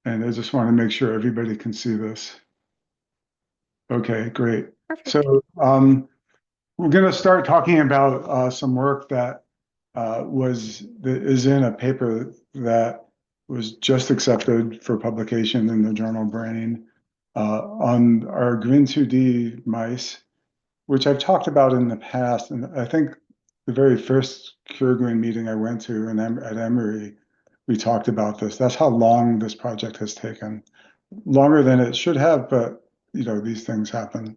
And I just want to make sure everybody can see this. Okay, great. Perfect. So we're going to start talking about some work that that is in a paper that was just accepted for publication in the journal Brain on our GRIN2D mice, which I've talked about in the past. And I think the very first CureGreen meeting I went to at Emory, we talked about this. That's how long this project has taken. Longer than it should have, but these things happen.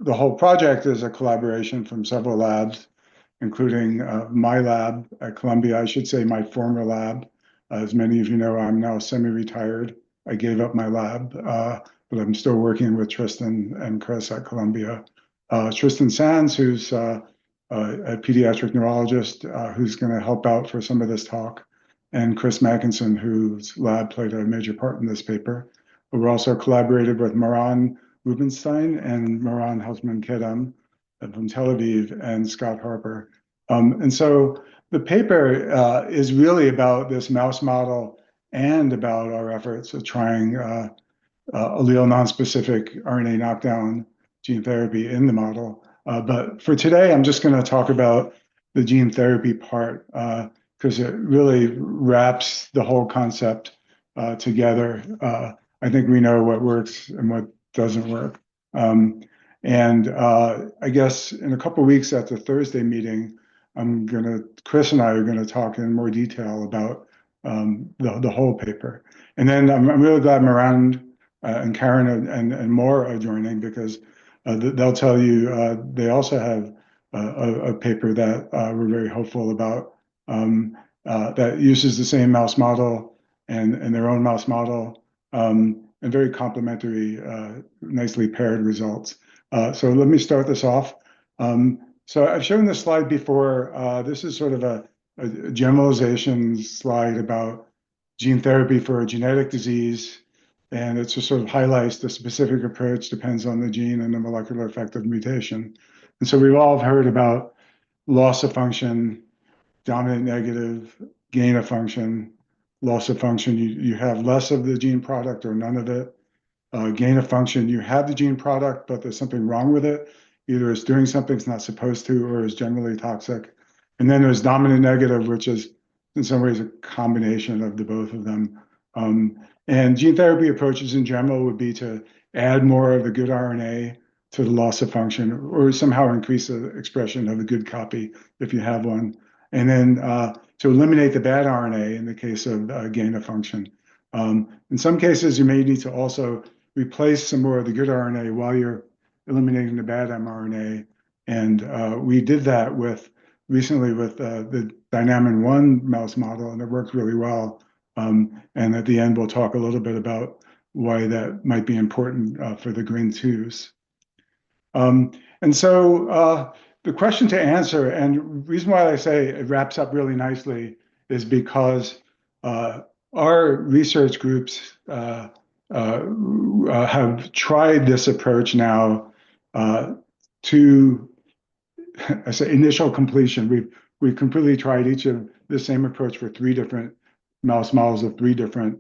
The whole project is a collaboration from several labs, including my lab at Columbia. I should say my former lab. As many of you know, I'm now semi-retired. I gave up my lab, but I'm still working with Tristan and Chris at Columbia. Tristan Sands, who's a pediatric neurologist who's going to help out for some of this talk, and Chris Mackinson, whose lab played a major part in this paper. We're also collaborated with Moran Rubenstein and Moran Hausman-Kedem from Tel Aviv and Scott Harper. And so the paper is really about this mouse model and about our efforts of trying allele nonspecific RNA knockdown gene therapy in the model. But for today, I'm just going to talk about the gene therapy part because it really wraps the whole concept together. I think we know what works and what doesn't work. And I guess in a couple of weeks at the Thursday meeting, Chris and I are gonna talk in more detail about the whole paper. And then I'm really glad Moran and Karen and more are joining because they'll tell you they also have a paper that we're very hopeful about that uses the same mouse model and their own mouse model and very complementary, nicely paired results. So let me start this off. So I've shown this slide before. This is sort of a generalization slide about gene therapy for a genetic disease. And it just sort of highlights the specific approach depends on the gene and the molecular effect of mutation. And so we've all heard about loss of function, dominant negative, gain of function, loss of function. You have less of the gene product or none of it. Gain of function, you have the gene product, but there's something wrong with it. Either it's doing something it's not supposed to or is generally toxic. And then there's dominant negative, which is in some ways a combination of the both of them. And gene therapy approaches in general would be to add more of the good RNA to the loss of function or somehow increase the expression of the good copy if you have one. And then to eliminate the bad RNA in the case of gain of function. In some cases, you may need to also replace some more of the good RNA while you're eliminating the bad mRNA. And we did that recently with the Dynamin-1 mouse model, and it worked really well. And at the end, we'll talk a little bit about why that might be important for the GRIN2s. And so the question to answer, and the reason why I say it wraps up really nicely, is because our research groups have tried this approach now to, I say, initial completion. We've completely tried each of the same approach for three different mouse models of three different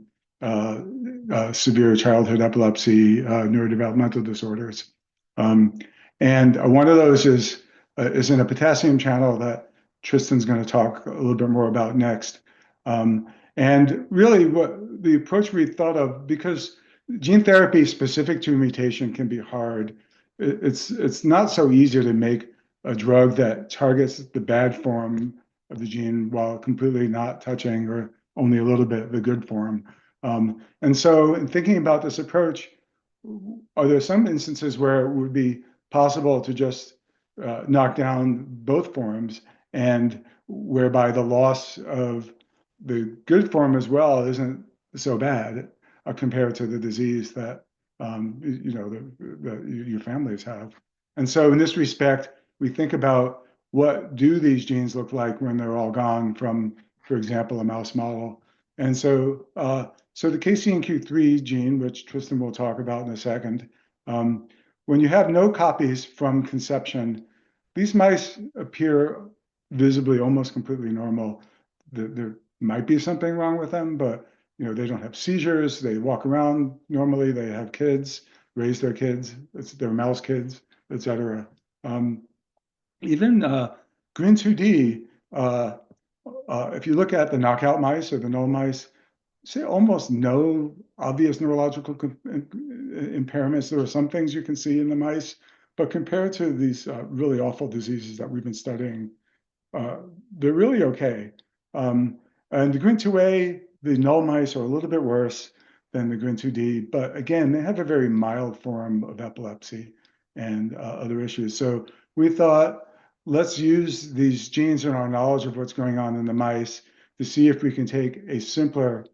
severe childhood epilepsy, neurodevelopmental disorders. And one of those is in a potassium channel that Tristan's going to talk a little bit more about next. And really, what the approach we thought of, because gene therapy specific to a mutation can be hard, it's not so easy to make a drug that targets the bad form of the gene while completely not touching or only a little bit the good form. And so, in thinking about this approach, are there some instances where it would be possible to just knock down both forms and whereby the loss of the good form as well isn't so bad compared to the disease that your families have. And so in this respect, we think about what do these genes look like when they're all gone from, for example, a mouse model. And so the KCNQ3 gene, which Tristan will talk about in a second, when you have no copies from conception, these mice appear visibly almost completely normal. might be something wrong with them, but they don't have seizures. They walk around normally. They have kids, raise their kids. It's their mouse kids, etc. Um, even GRIN2D, if you look at the knockout mice or the null mice, say almost no obvious neurological impairments. There are some things you can see in the mice, but compared to these really awful diseases that we've been studying, uh, they're really okay. Um, and the GRIN2A, the null mice are a little bit worse than the GRIN2D, but again, they have a very mild form of epilepsy and other issues. So we thought, let's use these genes and our knowledge of what's going on in the mice to see if we can take a simpler,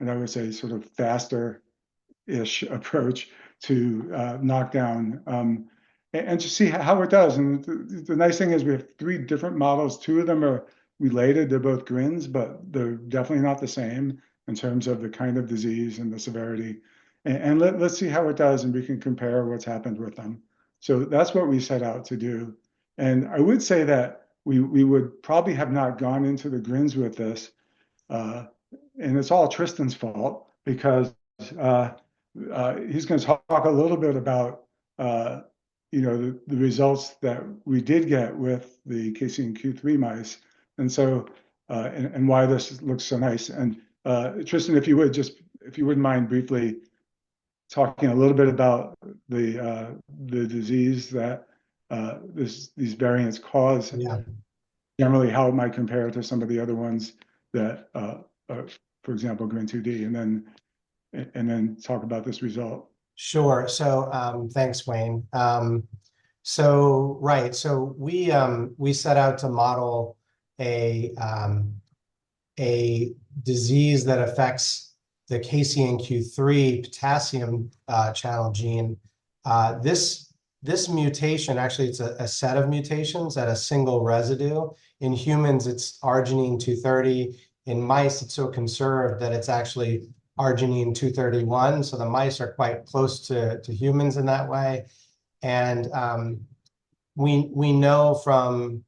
and I would say sort of faster-ish approach to knockdown and to see how it does. And the nice thing is we have 3 different models. 2 of them are related. They're both grins, but they're definitely not the same in terms of the kind of disease and the severity. And let's see how it does, and we can compare what's happened with them. So that's what we set out to do. And I would say that we would probably have not gone into the grins with this. Uh, and it's all Tristan's fault because uh, he's going to talk a little bit about uh, the results that we did get with the KCNQ3 mice, and so and why this looks so nice. And Tristan, if you wouldn't mind briefly talking a little bit about the disease that these variants cause, Yeah. generally how it might compare to some of the other ones that, for example, GRIN2D, and then talk about this result. Sure. So thanks, Wayne. So right. So we set out to model a disease that affects the KCNQ3 potassium channel gene. This mutation, actually, it's a set of mutations at a single residue. In humans, it's arginine 230. In mice, it's so conserved that it's actually arginine 231. So the mice are quite close to humans in that way. And we know from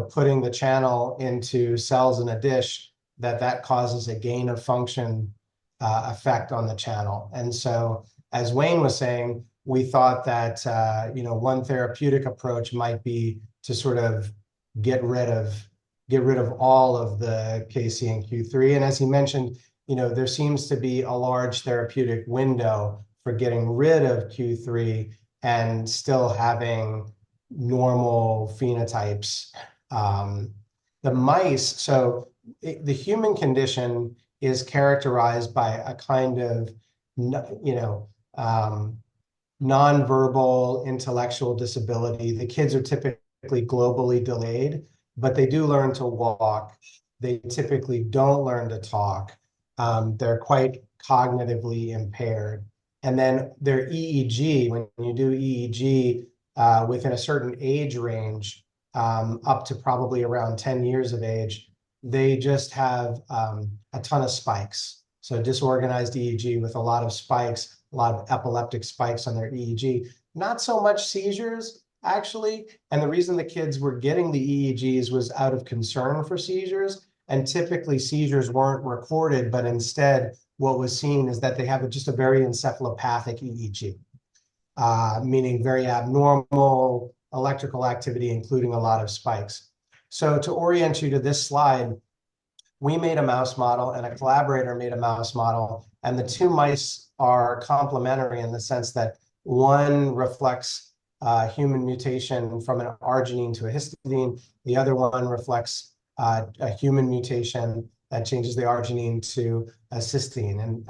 putting the channel into cells in a dish that causes a gain of function effect on the channel. And so, as Wayne was saying, we thought that one therapeutic approach might be to sort of get rid of all of the KCNQ3. And as he mentioned, there seems to be a large therapeutic window for getting rid of Q3 and still having normal phenotypes. The mice, so the human condition is characterized by a kind of, nonverbal intellectual disability. The kids are typically globally delayed, but they do learn to walk. They typically don't learn to talk. They're quite cognitively impaired. And then their EEG, when you do EEG within a certain age range, up to probably around 10 years of age, they just have a ton of spikes. So disorganized EEG with a lot of spikes, a lot of epileptic spikes on their EEG. Not so much seizures, actually. And the reason the kids were getting the EEGs was out of concern for seizures. And typically seizures weren't recorded, but instead what was seen is that they have just a very encephalopathic EEG, meaning very abnormal electrical activity, including a lot of spikes. So to orient you to this slide, we made a mouse model and a collaborator made a mouse model, and the 2 mice are complementary in the sense that one reflects human mutation from an arginine to a histidine. The other one reflects a human mutation that changes the arginine to a cysteine.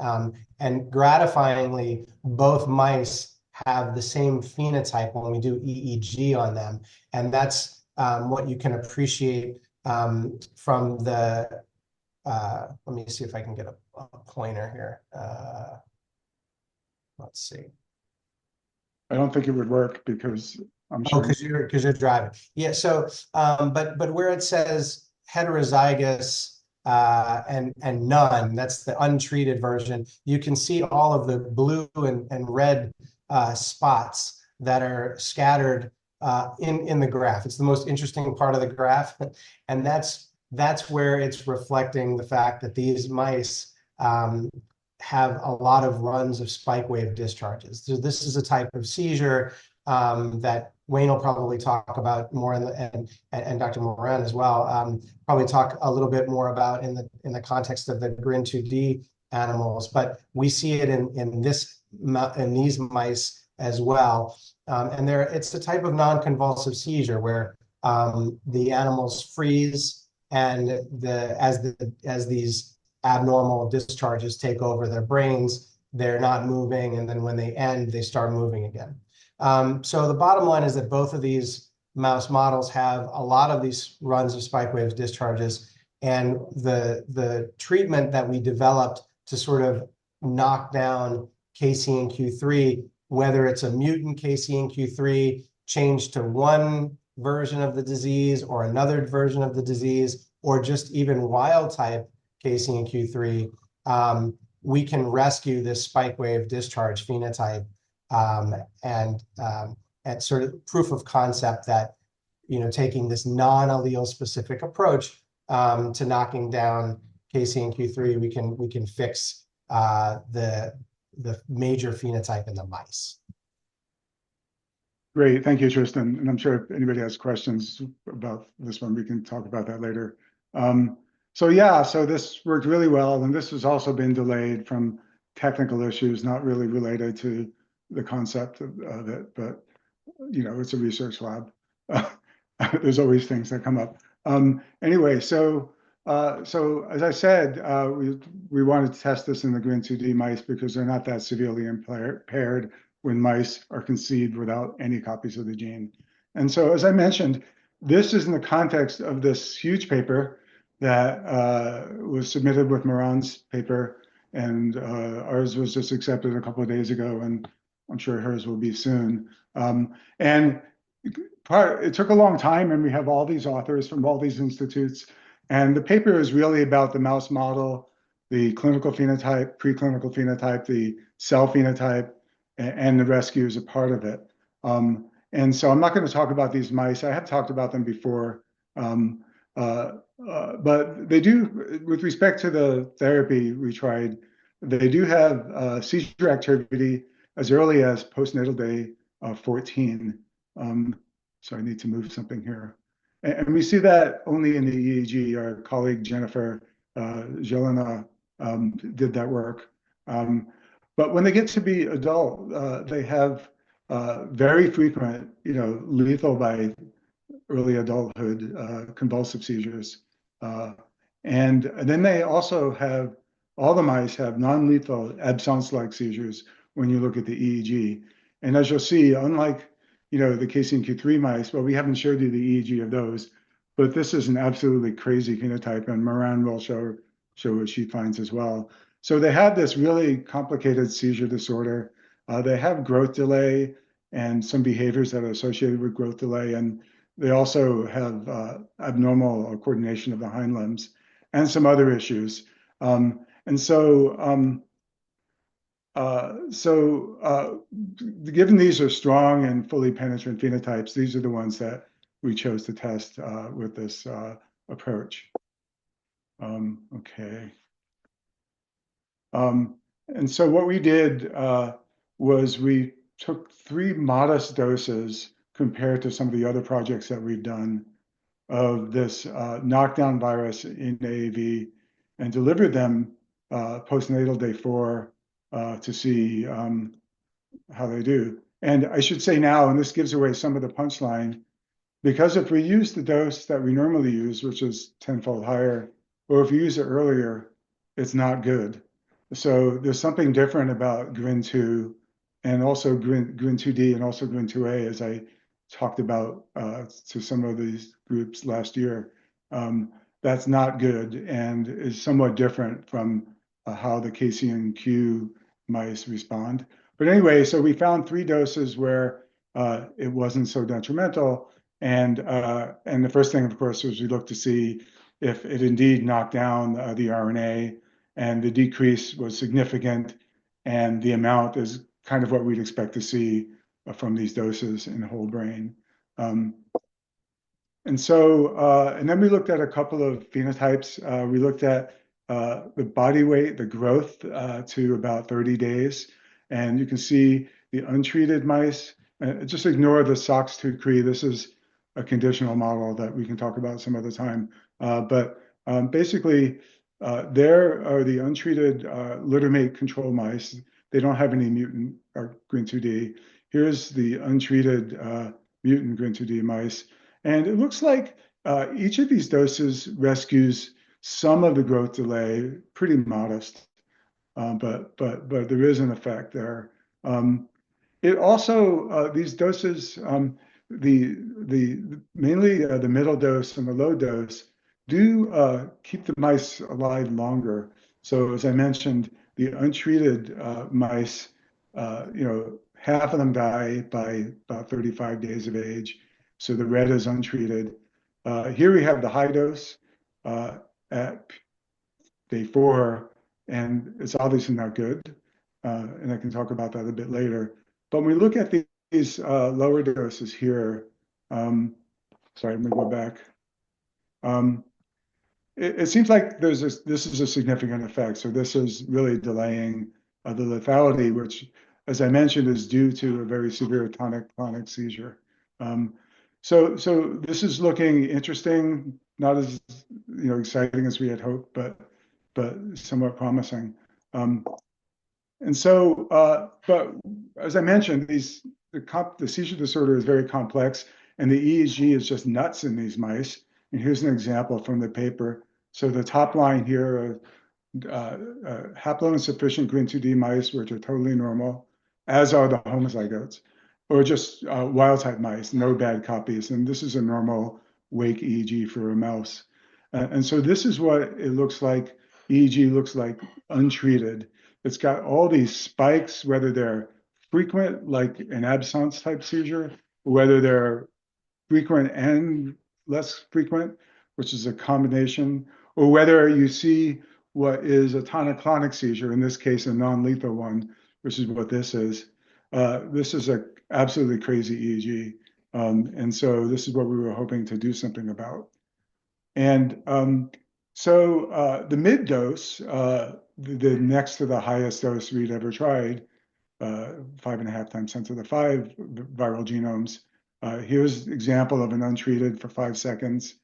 And gratifyingly, both mice have the same phenotype when we do EEG on them. And that's what you can appreciate from the, let me see if I can get a pointer here. Let's see. I don't think it would work because I'm Oh, sure. because you're driving. Yeah. So, but where it says heterozygous and none, that's the untreated version. You can see all of the blue and red spots that are scattered in the graph. It's the most interesting part of the graph, and that's that's where it's reflecting the fact that these mice have a lot of runs of spike wave discharges. So this is a type of seizure that Wayne will probably talk about more and Dr. Moran as well, probably talk a little bit more about in the context of the GRIN2D animals, but we see it in these mice as well. And it's a type of non-convulsive seizure where the animals freeze, and as these abnormal discharges take over their brains, they're not moving, and then when they end, they start moving again. So the bottom line is that both of these mouse models have a lot of these runs of spike waves discharges, and the treatment that we developed to sort of knock down KCNQ3, whether it's a mutant KCNQ3 changed to one version of the disease or another version of the disease, or just even wild type KCNQ3, we can rescue this spike wave discharge phenotype, and sort of proof of concept that, taking this non-allele specific approach to knocking down KCNQ3, we can fix the major phenotype in the mice. Great, thank you, Tristan. And I'm sure if anybody has questions about this one, we can talk about that later. So this worked really well, and this has also been delayed from technical issues, not really related to the concept of it, but it's a research lab. There's always things that come up. Anyway, so as I said, we wanted to test this in the GRIN2D mice because they're not that severely impaired when mice are conceived without any copies of the gene. And so, as I mentioned, this is in the context of this huge paper that was submitted with Moran's paper, and ours was just accepted a couple of days ago, and I'm sure hers will be soon. And it took a long time, and we have all these authors from all these institutes. And the paper is really about the mouse model, the clinical phenotype, preclinical phenotype, the cell phenotype, and the rescue is a part of it. And so I'm not going to talk about these mice. I have talked about them before. But they do, with respect to the therapy we tried, they do have seizure activity as early as postnatal day 14. So I need to move something here. And we see that only in the EEG. Our colleague Jennifer Jelena did that work. But when they get to be adult, they have very frequent, lethal by early adulthood convulsive seizures. And then they also have, all the mice have non-lethal absence-like seizures when you look at the EEG. And as you'll see, unlike the KCNQ3 mice, well, we haven't showed you the EEG of those, but this is an absolutely crazy phenotype, and Moran will show what she finds as well. So they have this really complicated seizure disorder. They have growth delay and some behaviors that are associated with growth delay, and they also have abnormal coordination of the hind limbs and some other issues. Given these are strong and fully penetrant phenotypes, these are the ones that we chose to test with this approach. Okay. And so what we did was we took 3 modest doses compared to some of the other projects that we've done of this knockdown virus in AAV and delivered them postnatal day 4 to see how they do. And I should say now, and this gives away some of the punchline, because if we use the dose that we normally use, which is 10-fold higher, or if we use it earlier, it's not good. So there's something different about GRIN2 and also GRIN2D and also GRIN2A, as I talked about to some of these groups last year. That's not good and is somewhat different from how the KCNQ mice respond. But anyway, so we found 3 doses where it wasn't so detrimental. And the first thing, of course, was we looked to see if it indeed knocked down the RNA, and the decrease was significant, and the amount is kind of what we'd expect to see from these doses in the whole brain. And so, and then we looked at a couple of phenotypes. We looked at the body weight, the growth to about 30 days. And you can see the untreated mice. Just ignore the SOX2-CRE. This is a conditional model that we can talk about some other time. But basically, there are the untreated littermate control mice. They don't have any mutant or GRIN2D. Here's the untreated mutant GRIN2D mice. And it looks like each of these doses rescues some of the growth delay, pretty modest, but there is an effect there. It also these doses, the mainly the middle dose and the low dose, do keep the mice alive longer. So as I mentioned, the untreated mice, half of them die by about 35 days of age. So the red is untreated. Here we have the high dose at day 4, and it's obviously not good. And I can talk about that a bit later. But when we look at these lower doses here, sorry, I'm going to go back. It seems like this is a significant effect. So this is really delaying the lethality, which, as I mentioned, is due to a very severe tonic-clonic seizure. So this is looking interesting, not as exciting as we had hoped, but somewhat promising. And so, but as I mentioned, the seizure disorder is very complex, and the EEG is just nuts in these mice. And here's an example from the paper. So the top line here are haploinsufficient GRIN2D mice, which are totally normal, as are the homozygotes, or just wild type mice, no bad copies. And this is a normal wake EEG for a mouse. And so this is what it looks like. EEG looks like untreated. It's got all these spikes, whether they're frequent, like an absence type seizure, or whether they're frequent and less frequent, which is a combination, or whether you see what is a tonic-clonic seizure, in this case, a non-lethal one, which is what this is. This is an absolutely crazy EEG. And so this is what we were hoping to do something about. And so the mid dose, the next to the highest dose we'd ever tried, 5.5 times 10 to the 5 viral genomes. Here's an example of an untreated for 5 seconds.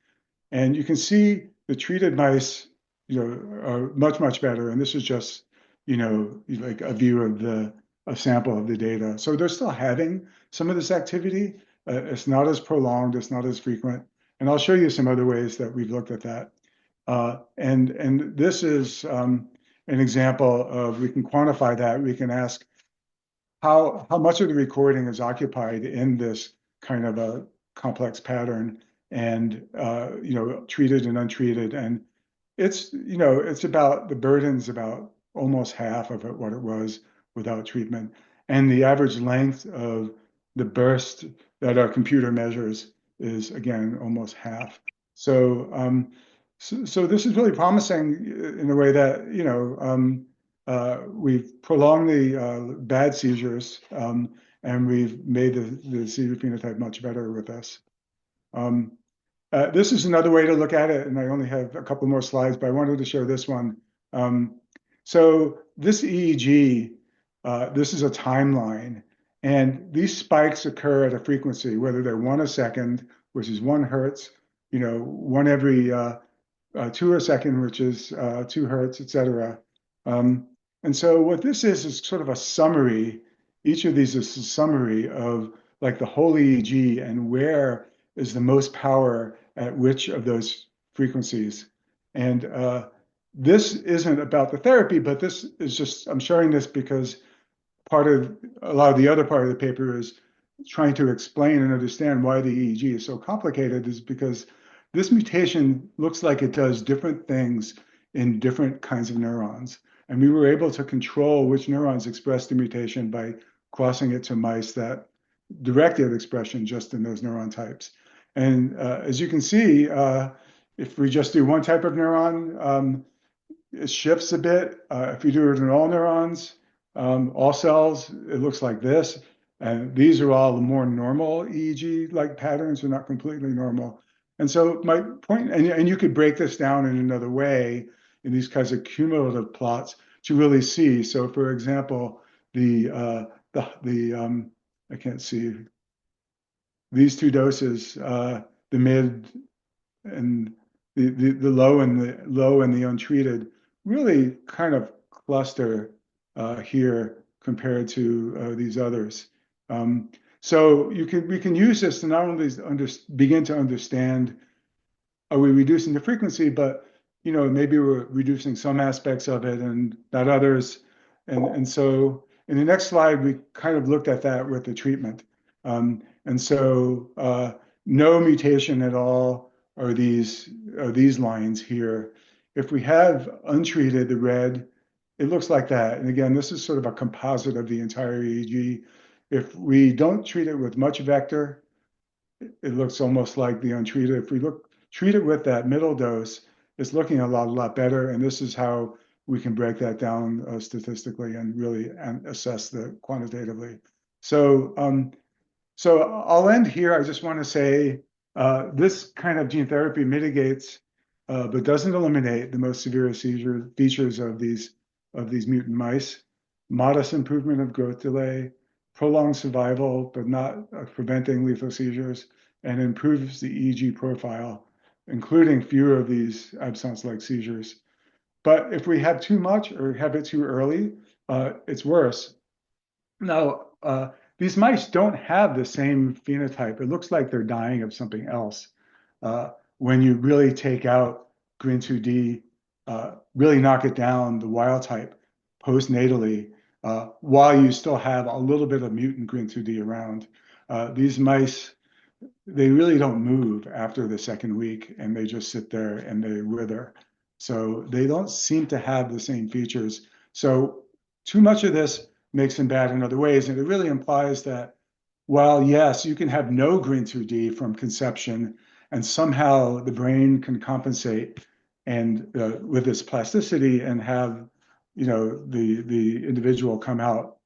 And you can see the treated mice, are much, much better. And this is just, like a view of a sample of the data. So they're still having some of this activity. It's not as prolonged, it's not as frequent. And I'll show you some other ways that we've looked at that. And this is an example of, we can quantify that. We can ask how much of the recording is occupied in this kind of a complex pattern, and treated and untreated. And it's about, the burden's about almost half of what it was without treatment. And the average length of the burst that our computer measures is, again, almost half. So so this is really promising in a way that, we've prolonged the bad seizures, and we've made the seizure phenotype much better with this. This is another way to look at it, and I only have a couple more slides, but I wanted to show this one. So this EEG, this is a timeline, and these spikes occur at a frequency, whether they're 1 a second, which is 1 hertz, 1 every 2 a second, which is 2 hertz, et cetera. And so what this is sort of a summary. Each of these is a summary of like the whole EEG and where is the most power at which of those frequencies. And this isn't about the therapy, but this is just, I'm showing this because a lot of the other part of the paper is trying to explain and understand why the EEG is so complicated, is because this mutation looks like it does different things in different kinds of neurons. And we were able to control which neurons express the mutation by crossing it to mice that directed expression just in those neuron types. And as you can see, if we just do one type of neuron, it shifts a bit. If you do it in all neurons, all cells, it looks like this. And these are all the more normal EEG-like patterns. They're not completely normal. And so my point, and you could break this down in another way in these kinds of cumulative plots to really see. So for example, the I can't see these two doses, the mid and the low and the untreated really kind of cluster here compared to these others. Um, so we can use this to not only begin to understand, are we reducing the frequency, but maybe we're reducing some aspects of it and not others. And so in the next slide, we kind of looked at that with the treatment. And so no mutation at all are these lines here. If we have untreated, the red, it looks like that. And again, this is sort of a composite of the entire EEG. If we don't treat it with much vector, it looks almost like the untreated. If we treat it with that middle dose, it's looking a lot better. And this is how we can break that down statistically and really assess the quantitatively. So so I'll end here. I just want to say this kind of gene therapy mitigates, but doesn't eliminate the most severe seizure features of these mutant mice. Modest improvement of growth delay, prolonged survival, but not preventing lethal seizures, and improves the EEG profile, including fewer of these absence-like seizures. But if we have too much or have it too early, it's worse. Now, these mice don't have the same phenotype. It looks like they're dying of something else. When you really take out GRIN2D, really knock it down, the wild type postnatally, while you still have a little bit of mutant GRIN2D around. These mice, they really don't move after the second week, and they just sit there and they wither. So they don't seem to have the same features. So too much of this makes them bad in other ways. And it really implies that while, yes, you can have no GRIN2D from conception, and somehow the brain can compensate and with its plasticity and have the individual come out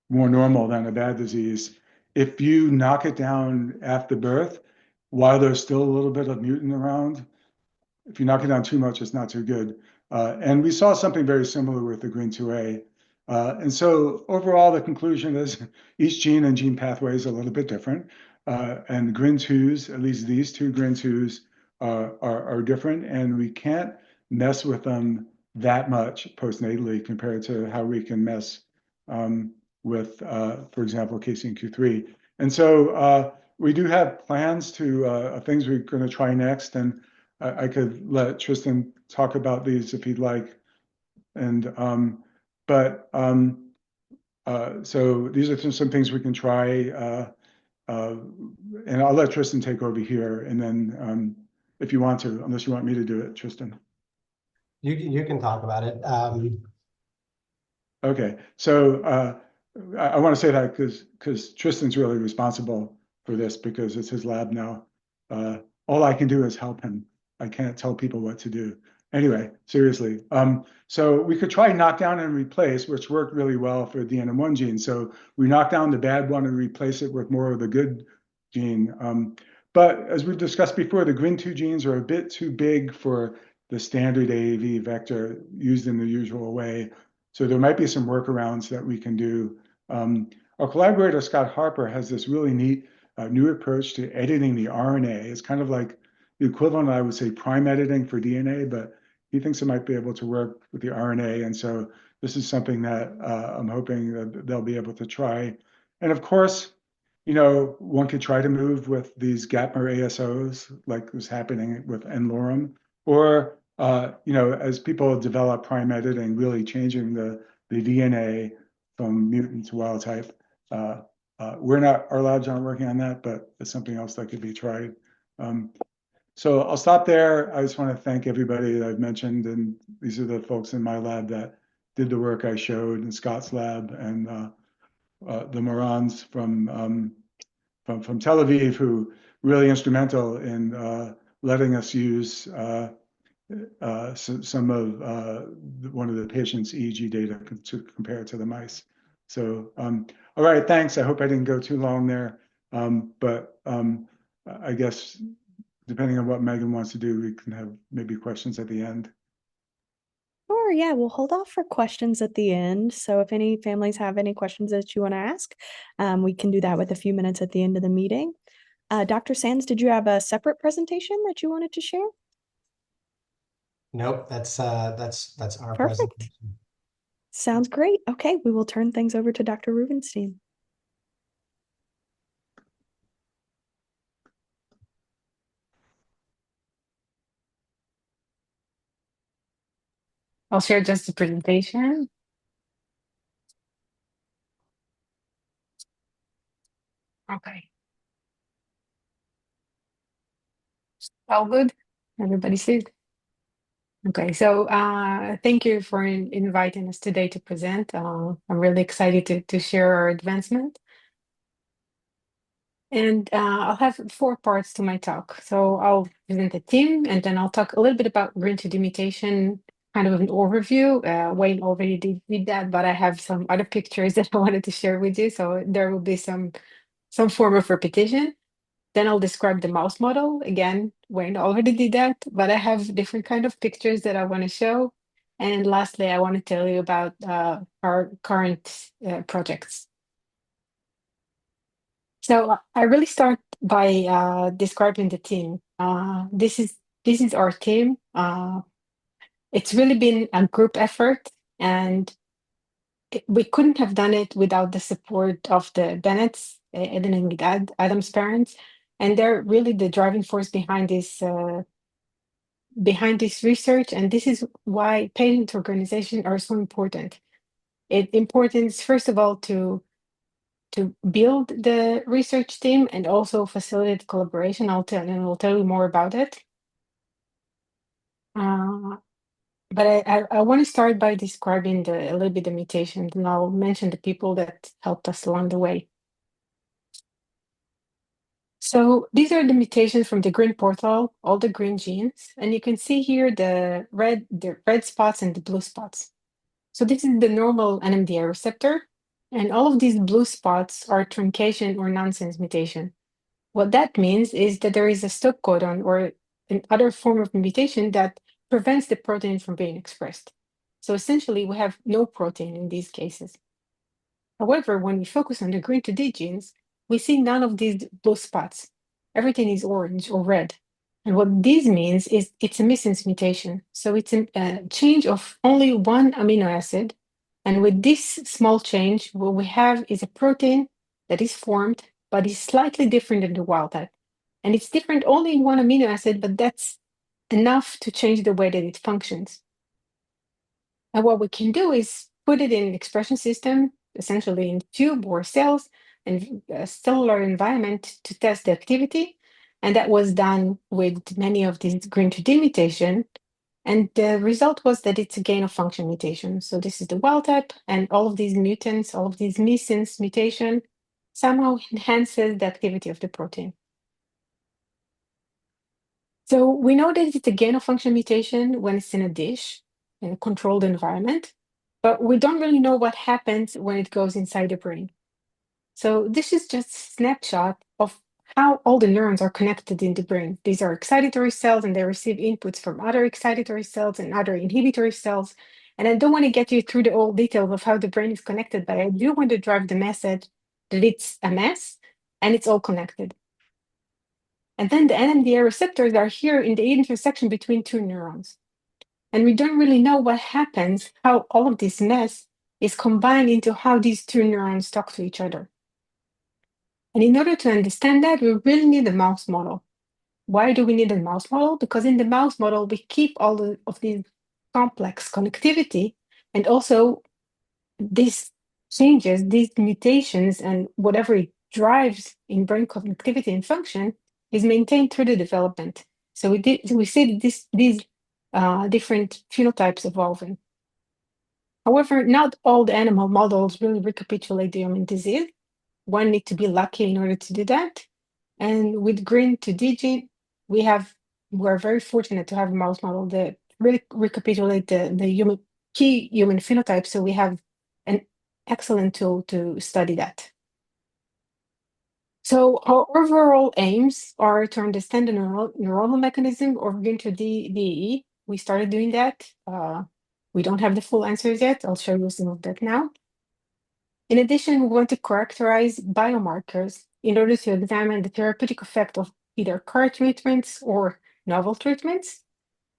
more normal than a bad disease. If you knock it down after birth, while there's still a little bit of mutant around, if you knock it down too much, it's not too good. And we saw something very similar with the GRIN2A. And so overall, the conclusion is each gene and gene pathway is a little bit different. And GRIN2s, at least these two GRIN2s, are different, and we can't mess with them that much postnatally compared to how we can mess with, for example, KCNQ3. And so we do have plans to things we're going to try next, and I could let Tristan talk about these if he'd like. And so these are some things we can try, and I'll let Tristan take over here, and then if you want to, unless you want me to do it, Tristan. You can talk about it. Okay, so I want to say that because Tristan's really responsible for this because it's his lab now. All I can do is help him. I can't tell people what to do. Anyway, seriously. So we could try knockdown and replace, which worked really well for the DNM1 gene. So we knock down the bad one and replace it with more of the good gene. But as we've discussed before, the GRIN2 genes are a bit too big for the standard AAV vector used in the usual way. So there might be some workarounds that we can do. Our collaborator, Scott Harper, has this really neat new approach to editing the RNA. It's kind of like the equivalent, I would say, prime editing for DNA, but he thinks it might be able to work with the RNA. And so this is something that I'm hoping that they'll be able to try. And of course, one could try to move with these gapmer ASOs, like was happening with N-Lorem, or as people develop prime editing, really changing the DNA from mutant to wild type. Our labs aren't working on that, but it's something else that could be tried. So I'll stop there. I just want to thank everybody that I've mentioned, and these are the folks in my lab that did the work I showed in Scott's lab, and the Morans from Tel Aviv, who really instrumental in letting us use some of one of the patient's EEG data to compare to the mice. So, all right, thanks. I hope I didn't go too long there, but I guess depending on what Megan wants to do, we can have maybe questions at the end. Sure, yeah, we'll hold off for questions at the end. So if any families have any questions that you want to ask, we can do that with a few minutes at the end of the meeting. Dr. Sands, did you have a separate presentation that you wanted to share? Nope, that's our Perfect. presentation. Sounds great. Okay, we will turn things over to Dr. Rubenstein. I'll share just the presentation. Okay. All good? Everybody see it? Okay, so thank you for inviting us today to present. I'm really excited to share our advancement. And I'll have 4 parts to my talk. So I'll present the team, and then I'll talk a little bit about GRIN2D mutation, kind of an overview. Wayne already did that, but I have some other pictures that I wanted to share with you. So there will be some form of repetition. Then I'll describe the mouse model. Again, Wayne already did that, but I have different kind of pictures that I want to show. And lastly, I want to tell you about our current projects. So I really start by describing the team. This is our team. It's really been a group effort, and we couldn't have done it without the support of the Bennetts, Eden and Gidad, Adam's parents, and they're really the driving force behind this research. And this is why patient organizations are so important. It's important, first of all, to build the research team and also facilitate collaboration. I'll tell you more about it. But I want to start by describing a little bit the mutations, and I'll mention the people that helped us along the way. So these are the mutations from the GRIN portal, all the GRIN genes, and you can see here the red spots and the blue spots. So this is the normal NMDA receptor, and all of these blue spots are truncation or nonsense mutation. What that means is that there is a stop codon or an other form of mutation that prevents the protein from being expressed. So essentially, we have no protein in these cases. However, when we focus on the GRIN2D genes, we see none of these blue spots. Everything is orange or red. And what this means is it's a missense mutation. So it's a change of only one amino acid. And with this small change, what we have is a protein that is formed, but is slightly different than the wild type. And it's different only in one amino acid, but that's enough to change the way that it functions. And what we can do is put it in an expression system, essentially in tube or cells and a cellular environment to test the activity. And that was done with many of these GRIN2D mutation. And the result was that it's a gain of function mutation. So this is the wild type, and all of these mutants, all of these missense mutation somehow enhances the activity of the protein. So we know that it's a gain of function mutation when it's in a dish, in a controlled environment, but we don't really know what happens when it goes inside the brain. So this is just a snapshot of how all the neurons are connected in the brain. These are excitatory cells, and they receive inputs from other excitatory cells and other inhibitory cells. And I don't want to get you through the old details of how the brain is connected, but I do want to drive the message that it's a mess and it's all connected. And then the NMDA receptors are here in the intersection between two neurons. And we don't really know what happens, how all of this mess is combined into how these two neurons talk to each other. And in order to understand that, we really need a mouse model. Why do we need a mouse model? Because in the mouse model, we keep all of these complex connectivity, and also these changes, these mutations, and whatever it drives in brain connectivity and function is maintained through the development. So we see these different phenotypes evolving. However, not all the animal models really recapitulate the human disease. One needs to be lucky in order to do that. And with GRIN2D, we're very fortunate to have a mouse model that really recapitulate the key human phenotype. So we have an excellent tool to study that. So our overall aims are to understand the neuronal mechanism of GRIN2D. We started doing that. We don't have the full answers yet. I'll show you some of that now. In addition, we want to characterize biomarkers in order to examine the therapeutic effect of either current treatments or novel treatments.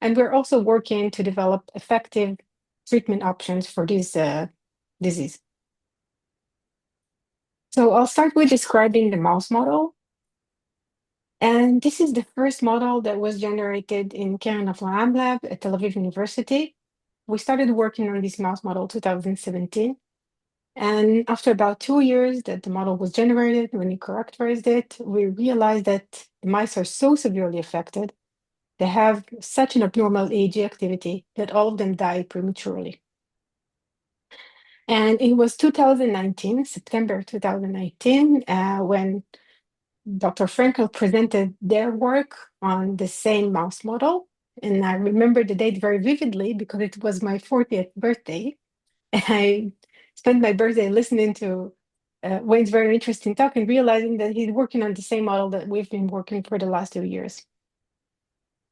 And we're also working to develop effective treatment options for this disease. So I'll start with describing the mouse model. And this is the first model that was generated in Karen Aflaham lab at Tel Aviv University. We started working on this mouse model 2017. And after about 2 years that the model was generated, when we characterized it, we realized that the mice are so severely affected, they have such an abnormal AG activity that all of them die prematurely. And it was 2019, September 2019, when Dr. Frankel presented their work on the same mouse model. And I remember the date very vividly because it was my 40th birthday. And I spent my birthday listening to Wayne's very interesting talk and realizing that he's working on the same model that we've been working for the last 2 years.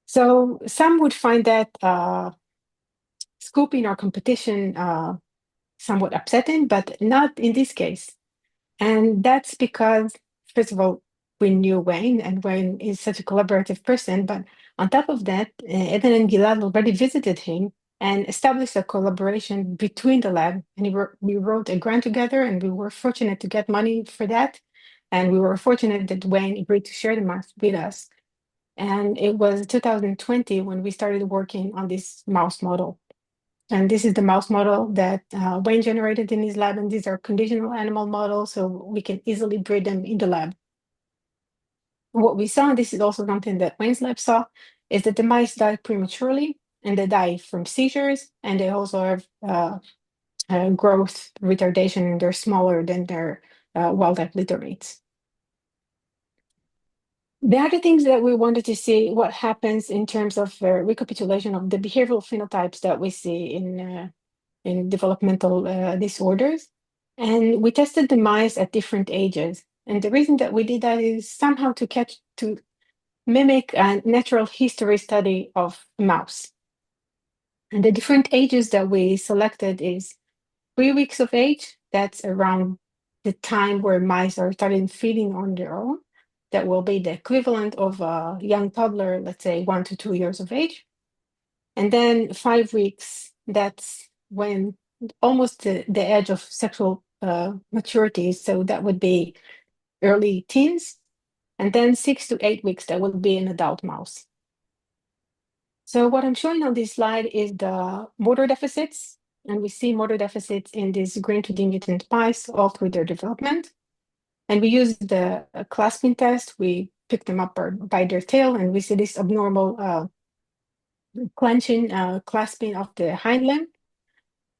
So some would find that scooping or competition somewhat upsetting, but not in this case. And that's because, first of all, we knew Wayne, and Wayne is such a collaborative person. But on top of that, Eden and Gilad already visited him and established a collaboration between the lab. And we wrote a grant together, and we were fortunate to get money for that. And we were fortunate that Wayne agreed to share the mouse with us. And it was 2020 when we started working on this mouse model. And this is the mouse model that Wayne generated in his lab, and these are conditional animal models, so we can easily breed them in the lab. What we saw, and this is also something that Wayne's lab saw, is that the mice die prematurely, and they die from seizures, and they also have growth retardation, and they're smaller than their wild-type litter mates. The other things that we wanted to see what happens in terms of recapitulation of the behavioral phenotypes that we see in developmental disorders. And we tested the mice at different ages. And the reason that we did that is somehow to mimic a natural history study of a mouse. And the different ages that we selected is 3 weeks of age. That's around the time where mice are starting feeding on their own. That will be the equivalent of a young toddler, let's say 1 to 2 years of age. And then 5 weeks, that's when almost the edge of sexual maturity. So that would be early teens. And then 6 to 8 weeks, that would be an adult mouse. So what I'm showing on this slide is the motor deficits. And we see motor deficits in these GRIN2D mutant mice all through their development. And we use the clasping test. We pick them up by their tail, and we see this abnormal clenching, clasping of the hind limb.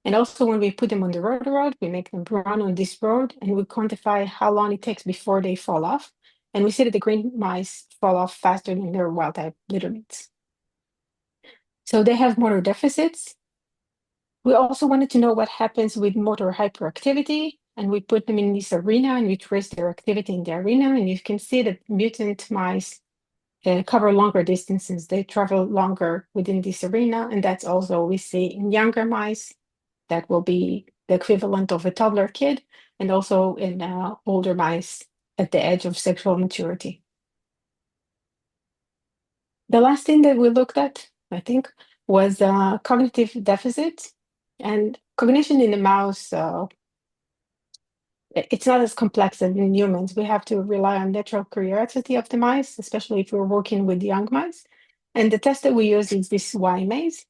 And also when we put them on the road, we make them run on this road, and we quantify how long it takes before they fall off. And we see that the green mice fall off faster than their wild-type litter mates. So they have motor deficits. We also wanted to know what happens with motor hyperactivity, and we put them in this arena, and we trace their activity in the arena, and you can see that mutant mice cover longer distances. They travel longer within this arena, and that's also we see in younger mice. That will be the equivalent of a toddler kid, and also in older mice at the edge of sexual maturity. The last thing that we looked at, I think, was cognitive deficits. And cognition in the mouse, it's not as complex as in humans. We have to rely on natural curiosity of the mice, especially if we're working with young mice. And the test that we use is this Y maze.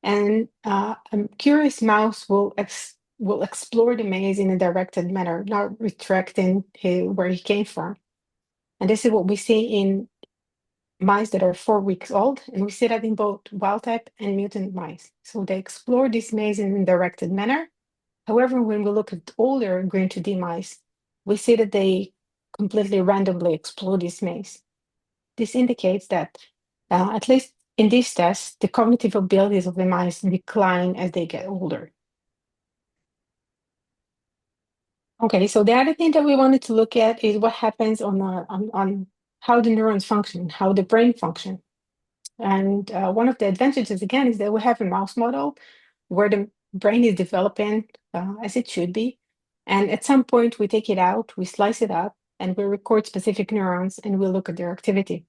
And a curious mouse will explore the maze in a directed manner, not retracting where he came from. And this is what we see in mice that are 4 weeks old, and we see that in both wild-type and mutant mice. So they explore this maze in a directed manner. However, when we look at older GRIN2D mice, we see that they completely randomly explore this maze. This indicates that, at least in this test, the cognitive abilities of the mice decline as they get older. Okay, so the other thing that we wanted to look at is what happens on how the neurons function, how the brain function. And one of the advantages, again, is that we have a mouse model where the brain is developing as it should be. And at some point, we take it out, we slice it up, and we record specific neurons, and we look at their activity.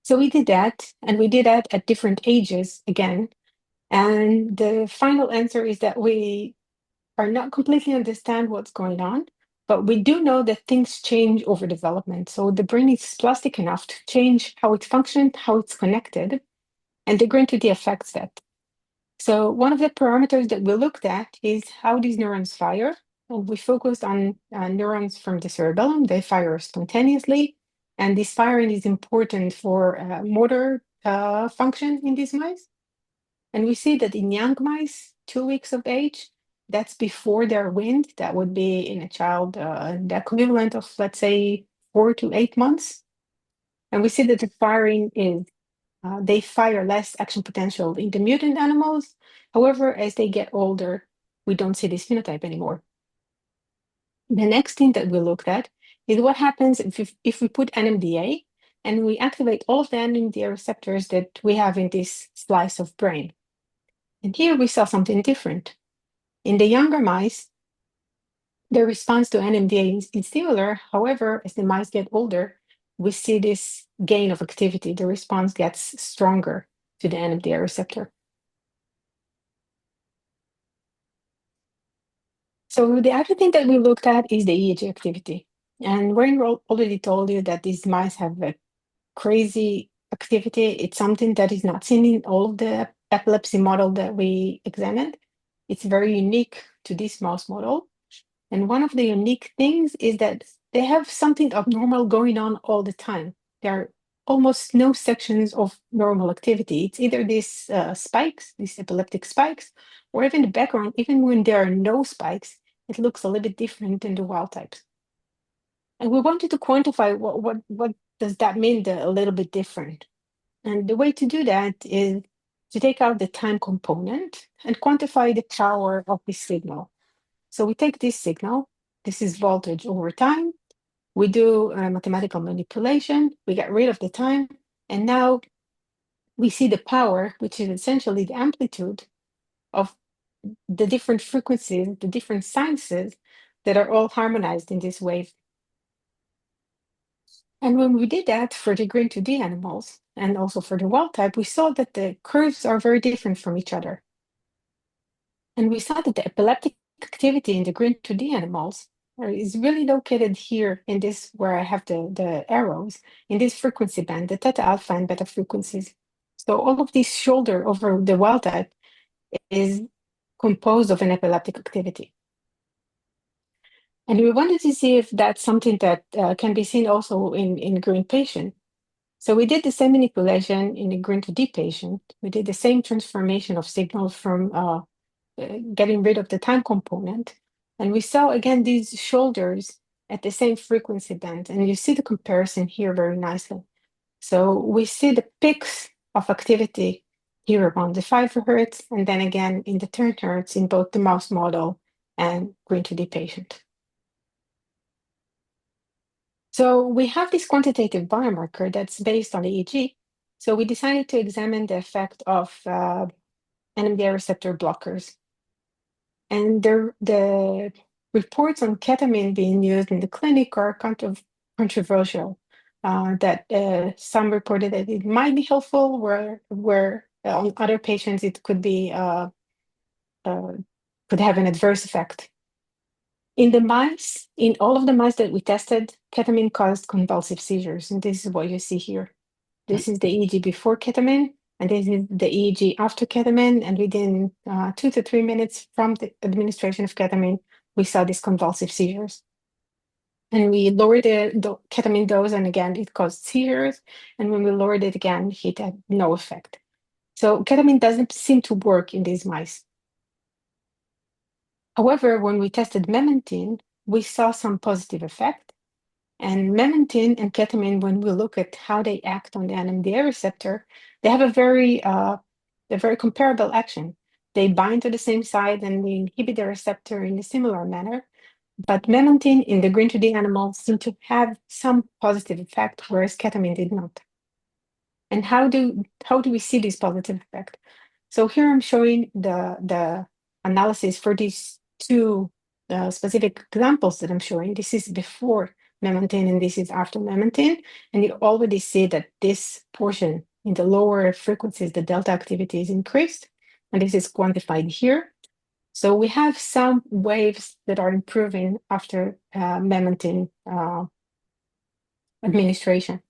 So we did that, and we did that at different ages again. And the final answer is that we are not completely understand what's going on, but we do know that things change over development. So the brain is plastic enough to change how it functions, how it's connected, and the GRIN2D affects that. So one of the parameters that we looked at is how these neurons fire, and we focused on neurons from the cerebellum. They fire spontaneously, and this firing is important for motor function in these mice. And we see that in young mice, 2 weeks of age, that's before they're weaned. That would be in a child the equivalent of, let's say, 4 to 8 months. And we see that the firing is, they fire less action potential in the mutant animals. However, as they get older, we don't see this phenotype anymore. The next thing that we looked at is what happens if we put NMDA and we activate all of the NMDA receptors that we have in this slice of brain. And here we saw something different. In the younger mice, the response to NMDA is similar. However, as the mice get older, we see this gain of activity. The response gets stronger to the NMDA receptor. So the other thing that we looked at is the EEG activity. And Wayne already told you that these mice have a crazy activity. It's something that is not seen in all of the epilepsy model that we examined. It's very unique to this mouse model. And one of the unique things is that they have something abnormal going on all the time. There are almost no sections of normal activity. It's either these spikes, these epileptic spikes, or even the background, even when there are no spikes, it looks a little bit different than the wild types. And we wanted to quantify what does that mean, a little bit different. And the way to do that is to take out the time component and quantify the power of the signal. So we take this signal, this is voltage over time, we do a mathematical manipulation, we get rid of the time, and now we see the power, which is essentially the amplitude of the different frequencies, the different sciences that are all harmonized in this wave. And when we did that for the GRIN2D animals and also for the wild type, we saw that the curves are very different from each other. And we saw that the epileptic activity in the GRIN2D animals is really located here in this, where I have the arrows, in this frequency band, the theta alpha and beta frequencies. So all of this shoulder over the wild type is composed of an epileptic activity. And we wanted to see if that's something that can be seen also in GRIN patient. So we did the same manipulation in the GRIN2D patient. We did the same transformation of signals from getting rid of the time component. And we saw again these shoulders at the same frequency band. And you see the comparison here very nicely. So we see the peaks of activity here around the 5 Hz, and then again in the 10 Hz in both the mouse model and GRIN2D patient. So we have this quantitative biomarker that's based on the EEG. So we decided to examine the effect of NMDA receptor blockers. And the reports on ketamine being used in the clinic are kind of controversial. That some reported that it might be helpful, where on other patients it could be could have an adverse effect. In the mice, in all of the mice that we tested, ketamine caused convulsive seizures, and this is what you see here. This is the EEG before ketamine, and this is the EEG after ketamine, and within 2 to 3 minutes from the administration of ketamine, we saw these convulsive seizures. And we lowered the ketamine dose, and again, it caused seizures, and when we lowered it again, it had no effect. So ketamine doesn't seem to work in these mice. However, when we tested memantine, we saw some positive effect. And memantine and ketamine, when we look at how they act on the NMDA receptor, they have a very comparable action. They bind to the same site and we inhibit the receptor in a similar manner. But memantine in the GRIN2D animals seem to have some positive effect, whereas ketamine did not. And how do we see this positive effect? So here I'm showing the analysis for these two specific examples that I'm showing. This is before memantine and this is after memantine. And you already see that this portion in the lower frequencies, the delta activity is increased. And this is quantified here. So we have some waves that are improving after memantine administration.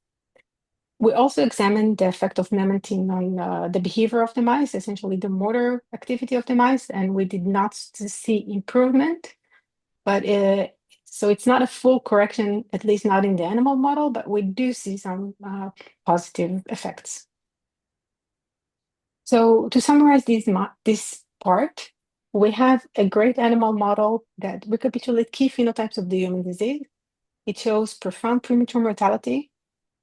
We also examined the effect of memantine on the behavior of the mice, essentially the motor activity of the mice, and we did not see improvement. But so it's not a full correction, at least not in the animal model, but we do see some positive effects. So to summarize this part, we have a great animal model that recapitulates key phenotypes of the human disease. It shows profound premature mortality,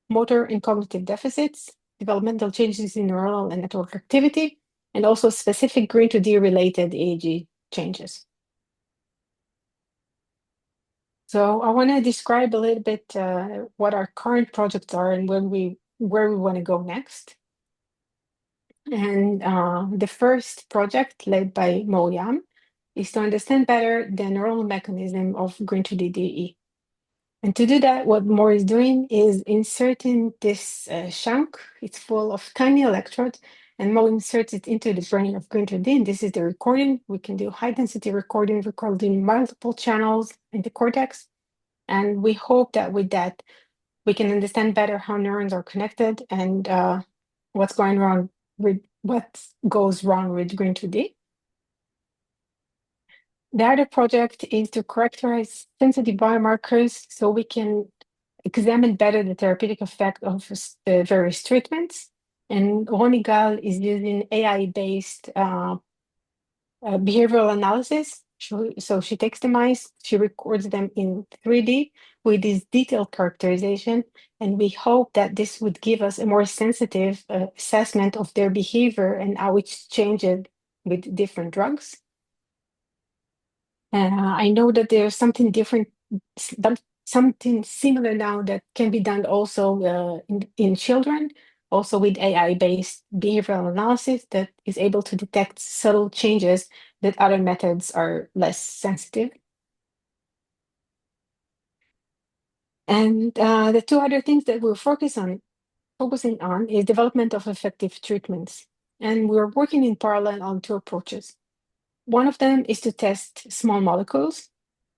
motor and cognitive deficits, developmental changes in neuronal and network activity, and also specific GRIN2D related EEG changes. So I want to describe a little bit what our current projects are and where we want to go next. And the first project led by Mo Yam is to understand better the neuronal mechanism of GRIN2D-DE. And to do that, what Mo is doing is inserting this shank. It's full of tiny electrodes, and Mo inserts it into the brain of GRIN2D. And this is the recording. We can do high-density recording multiple channels in the cortex. And we hope that with that, we can understand better how neurons are connected and what goes wrong with GRIN2D. The other project is to characterize sensitive biomarkers so we can examine better the therapeutic effect of the various treatments. And Ronnie Gall is using AI-based behavioral analysis. So she takes the mice, she records them in 3D with this detailed characterization, and we hope that this would give us a more sensitive assessment of their behavior and how it's changed with different drugs. I know that there's something different, something similar now that can be done also in children, also with AI-based behavioral analysis that is able to detect subtle changes that other methods are less sensitive. And the two other things that we're focusing on is development of effective treatments. And we're working in parallel on two approaches. One of them is to test small molecules,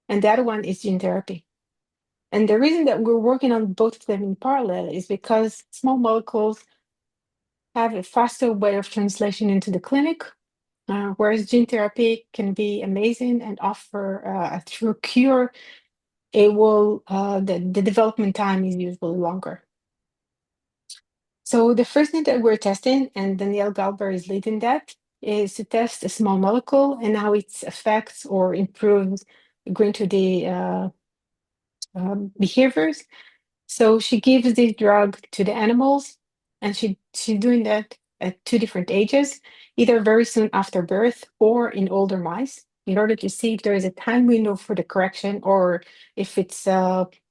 and the other one is gene therapy. And the reason that we're working on both of them in parallel is because small molecules have a faster way of translation into the clinic, whereas gene therapy can be amazing and offer a true cure. The development time is usually longer. So the first thing that we're testing, and Danielle Galber is leading that, is to test a small molecule and how it affects or improves GRIN2D behaviors. So she gives this drug to the animals, and she's doing that at two different ages, either very soon after birth or in older mice, in order to see if there is a time window for the correction or if it's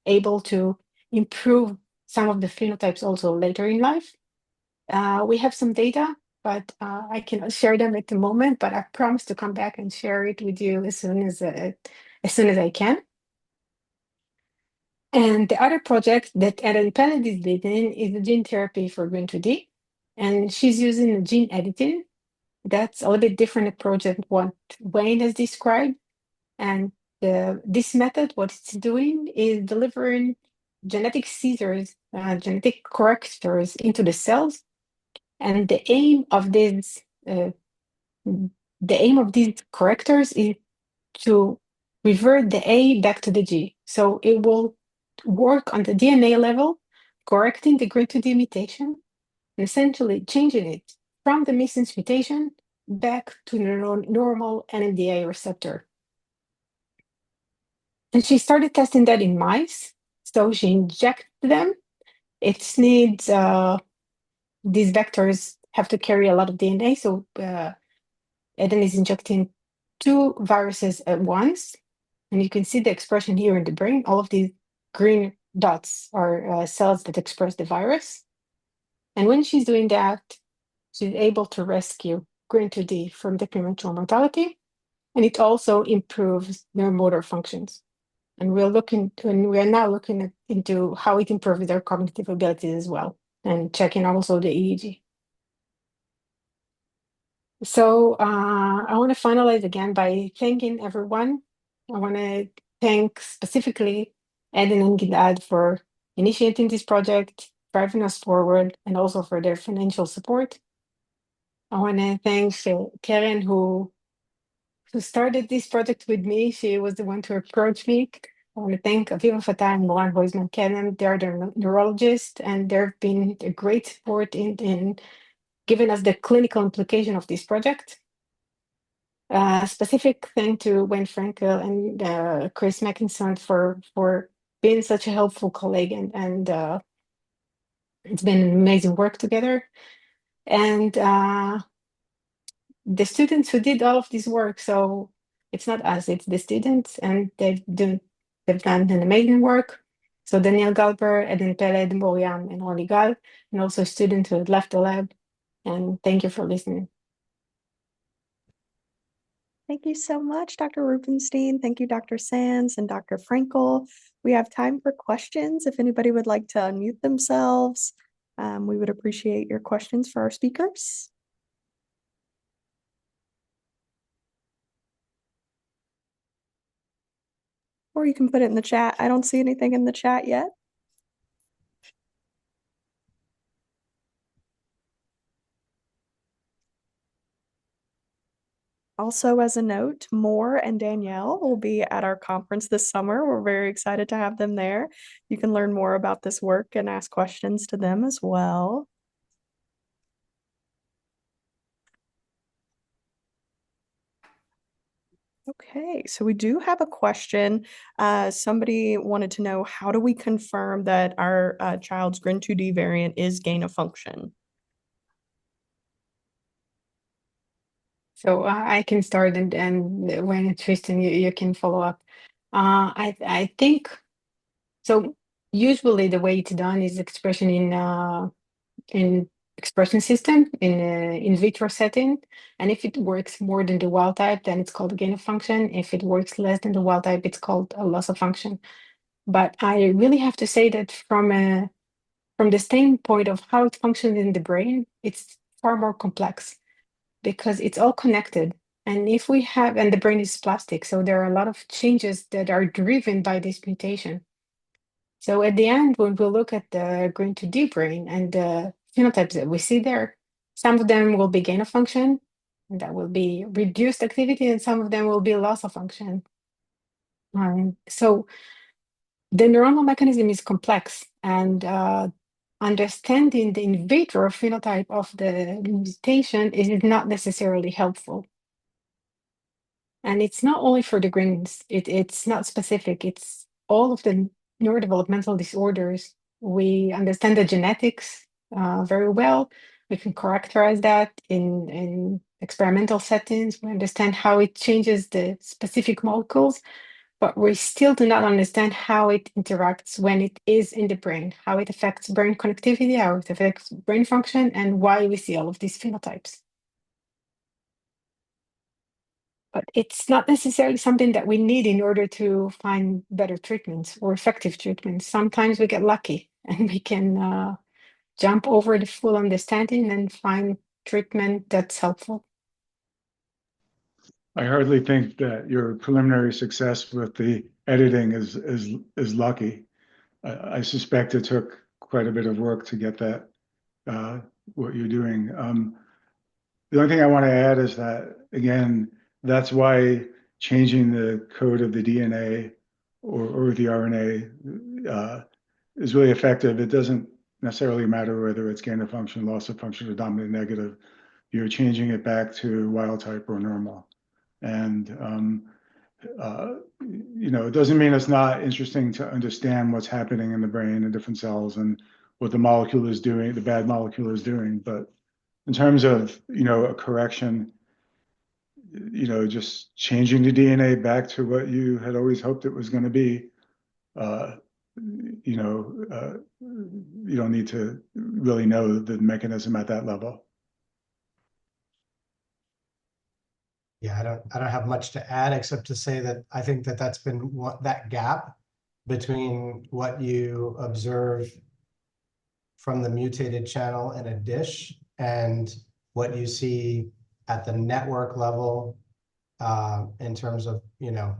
able to improve some of the phenotypes also later in life. We have some data, but I cannot share them at the moment, but I promise to come back and share it with you as soon as I can. And the other project that Erin Pellet is leading is the gene therapy for GRIN2D. And she's using gene editing. That's a little bit different approach than what Wayne has described. And this method, what it's doing is delivering genetic scissors, genetic correctors into the cells. And the aim of these correctors is to revert the A back to the G. So it will work on the DNA level, correcting the GRIN2D mutation, and essentially changing it from the missense mutation back to the normal NMDA receptor. And she started testing that in mice. So she injected them. It needs, these vectors have to carry a lot of DNA. So Eden is injecting 2 viruses at once. And you can see the expression here in the brain. All of these green dots are cells that express the virus. And when she's doing that, she's able to rescue GRIN2D from the premature mortality. And it also improves their motor functions. And we are now looking into how it improves their cognitive abilities as well, and checking also the EEG. So I want to finalize again by thanking everyone. I want to thank specifically Eden and Gilad for initiating this project, driving us forward, and also for their financial support. I want to thank Karen, who started this project with me. She was the one to approach me. I want to thank Aviva Fatah and Moran Hoisman-Kenem. They're the neurologists, and they've been a great support in giving us the clinical implication of this project. Specific thank to Wayne Frankel and Chris Mackinson for being such a helpful colleague, and it's been amazing work together. And the students who did all of this work, so it's not us, it's the students, and they've done an amazing work. So Daniel Galper, Eden Peled, Moriam, and Ronnie Gal, and also students who had left the lab. And thank you for listening. Thank you so much, Dr. Rubenstein. Thank you, Dr. Sands and Dr. Frankel. We have time for questions. If anybody would like to unmute themselves, we would appreciate your questions for our speakers. Or you can put it in the chat. I don't see anything in the chat yet. Also, as a note, Moore and Danielle will be at our conference this summer. We're very excited to have them there. You can learn more about this work and ask questions to them as well. Okay, so we do have a question. Somebody wanted to know, how do we confirm that our child's GRIN2D variant is gain of function? So I can start, and when Tristan, you can follow up. I think so. Usually, the way it's done is expression in expression system in vitro setting, and if it works more than the wild type, then it's called gain of function. If it works less than the wild type, it's called a loss of function. But I really have to say that from the standpoint of how it functions in the brain, it's far more complex, because it's all connected. And and the brain is plastic, so there are a lot of changes that are driven by this mutation. So at the end, when we look at the GRIN2D brain and the phenotypes that we see there, some of them will be gain of function, and that will be reduced activity, and some of them will be loss of function. So the neuronal mechanism is complex, and understanding the in vitro phenotype of the mutation is not necessarily helpful. And it's not only for the GRINs, it's not specific, it's all of the neurodevelopmental disorders. We understand the genetics very well. We can characterize that in experimental settings. We understand how it changes the specific molecules, but we still do not understand how it interacts when it is in the brain, how it affects brain connectivity, how it affects brain function, and why we see all of these phenotypes. But it's not necessarily something that we need in order to find better treatments or effective treatments. Sometimes we get lucky and we can jump over the full understanding and find treatment that's helpful. I hardly think that your preliminary success with the editing is lucky. I suspect it took quite a bit of work to get that, what you're doing. The only thing I want to add is that, again, that's why changing the code of the DNA or the RNA is really effective. It doesn't necessarily matter whether it's gain of function, loss of function, or dominant negative. You're changing it back to wild type or normal. And it doesn't mean it's not interesting to understand what's happening in the brain and different cells and what the molecule is doing, the bad molecule is doing. But in terms of, a correction, just changing the DNA back to what you had always hoped it was going to be. You don't need to really know the mechanism at that level. Yeah, I don't have much to add except to say that I think that that's been that gap between what you observe from the mutated channel in a dish and what you see at the network level in terms of the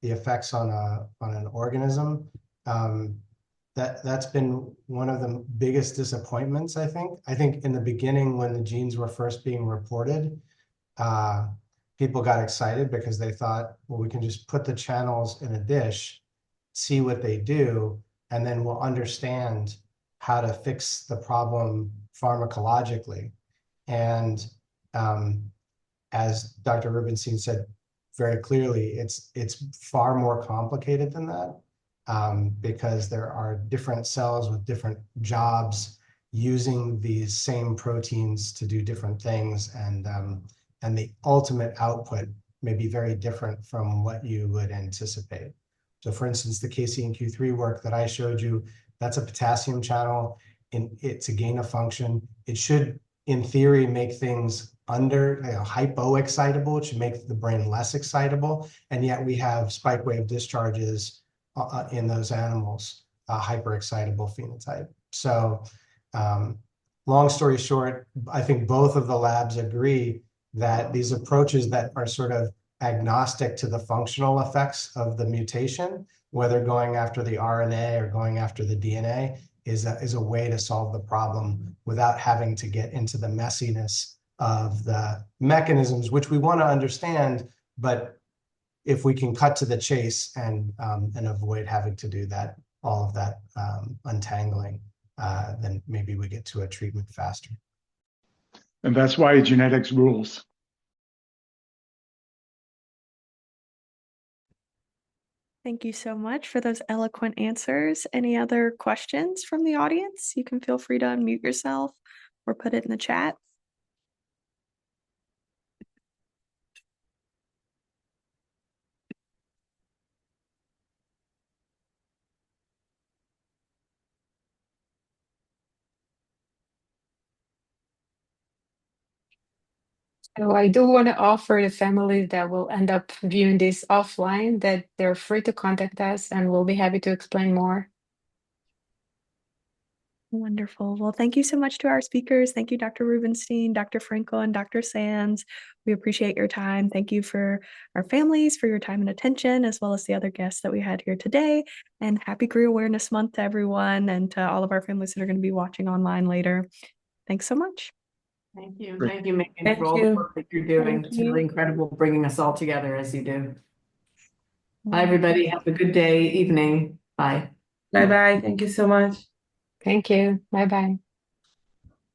effects on an organism. That's been one of the biggest disappointments, I think. I think in the beginning, when the genes were first being reported, people got excited because they thought, well, we can just put the channels in a dish, see what they do, and then we'll understand how to fix the problem pharmacologically. And as Dr. Rubenstein said very clearly, it's far more complicated than that, because there are different cells with different jobs using these same proteins to do different things, and the ultimate output may be very different from what you would anticipate. So for instance, the KCNQ3 work that I showed you, that's a potassium channel, and it's a gain of function. It should, in theory, make things hypo-excitable. It should make the brain less excitable. And yet we have spike wave discharges in those animals, a hyper-excitable phenotype. So long story short, I think both of the labs agree that these approaches that are sort of agnostic to the functional effects of the mutation, whether going after the RNA or going after the DNA, is a way to solve the problem without having to get into the messiness of the mechanisms, which we want to understand, but if we can cut to the chase and avoid having to do that, all of that untangling, then maybe we get to a treatment faster. And that's why genetics rules. Thank you so much for those eloquent answers. Any other questions from the audience? You can feel free to unmute yourself or put it in the chat. So I do want to offer the families that will end up viewing this offline that they're free to contact us and we'll be happy to explain more. Wonderful. Well, thank you so much to our speakers. Thank you, Dr. Rubenstein, Dr. Frankel, and Dr. Sands. We appreciate your time. Thank you for our families for your time and attention, as well as the other guests that we had here today. And happy Career Awareness Month to everyone and to all of our families that are going to be watching online later. Thanks so much. Thank you. Great. Thank you, Megan, Thank for all you. the work that you're doing. Thank It's you. really incredible bringing us all together as you do. Bye, everybody. Have a good day, evening. Bye. Bye bye. Thank you so much. Thank you. Bye-bye.